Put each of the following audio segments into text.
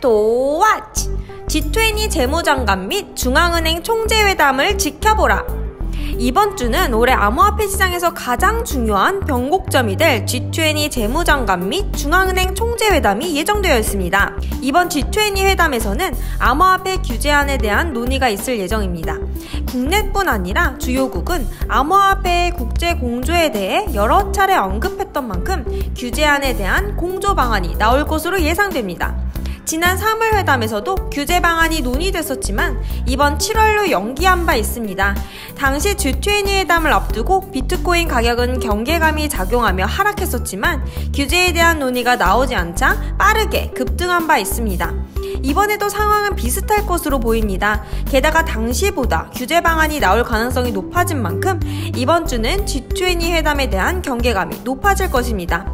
to watch. G20 재무장관 및 중앙은행 총재회담을 지켜보라. 이번 주는 올해 암호화폐 시장에서 가장 중요한 변곡점이 될 G20 재무장관 및 중앙은행 총재회담이 예정되어 있습니다. 이번 G20 회담에서는 암호화폐 규제안에 대한 논의가 있을 예정입니다. 국내뿐 아니라 주요국은 암호화폐의 국제 공조에 대해 여러 차례 언급했던 만큼 규제안에 대한 공조 방안이 나올 것으로 예상됩니다. 지난 3월 회담에서도 규제 방안이 논의됐었지만 이번 7월로 연기한 바 있습니다. 당시 G20 회담을 앞두고 비트코인 가격은 경계감이 작용하며 하락했었지만 규제에 대한 논의가 나오지 않자 빠르게 급등한 바 있습니다. 이번에도 상황은 비슷할 것으로 보입니다. 게다가 당시보다 규제 방안이 나올 가능성이 높아진 만큼 이번 주는 G20 회담에 대한 경계감이 높아질 것입니다.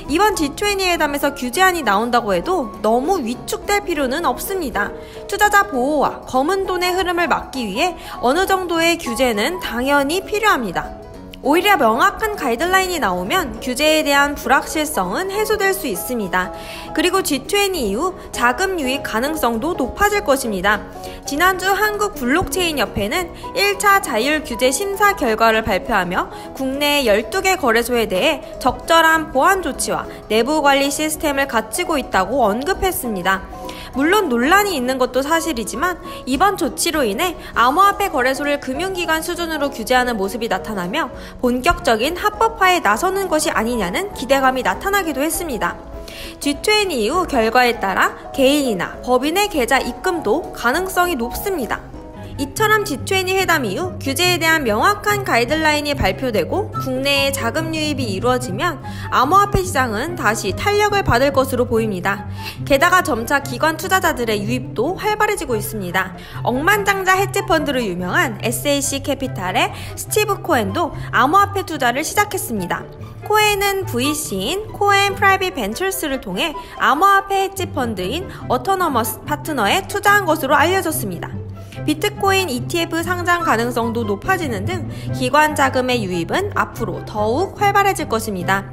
이번 G20 회담에서 규제안이 나온다고 해도 너무 위축될 필요는 없습니다. 투자자 보호와 검은 돈의 흐름을 막기 위해 어느 정도의 규제는 당연히 필요합니다. 오히려 명확한 가이드라인이 나오면 규제에 대한 불확실성은 해소될 수 있습니다. 그리고 G20 이후 자금 유입 가능성도 높아질 것입니다. 지난주 한국 블록체인협회는 1차 자율 규제 심사 결과를 발표하며 국내 12개 거래소에 대해 적절한 보안 조치와 내부 관리 시스템을 갖추고 있다고 언급했습니다. 물론 논란이 있는 것도 사실이지만 이번 조치로 인해 암호화폐 거래소를 금융기관 수준으로 규제하는 모습이 나타나며 본격적인 합법화에 나서는 것이 아니냐는 기대감이 나타나기도 했습니다. G20 이후 결과에 따라 개인이나 법인의 계좌 입금도 가능성이 높습니다. 이처럼 G20 회담 이후 규제에 대한 명확한 가이드라인이 발표되고 국내에 자금 유입이 이루어지면 암호화폐 시장은 다시 탄력을 받을 것으로 보입니다. 게다가 점차 기관 투자자들의 유입도 활발해지고 있습니다. 억만장자 헤지펀드로 유명한 SAC 캐피탈의 스티브 코엔도 암호화폐 투자를 시작했습니다. 코엔은 VC인 코엔 프라이빗 벤처스를 통해 암호화폐 헤지펀드인 어토너머스 파트너에 투자한 것으로 알려졌습니다. 비트코인 ETF 상장 가능성도 높아지는 등 기관 자금의 유입은 앞으로 더욱 활발해질 것입니다.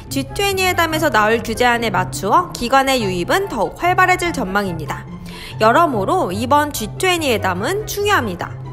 G20 회담에서 나올 규제안에 맞추어 기관의 유입은 더욱 활발해질 전망입니다. 여러모로 이번 G20 회담은 중요합니다.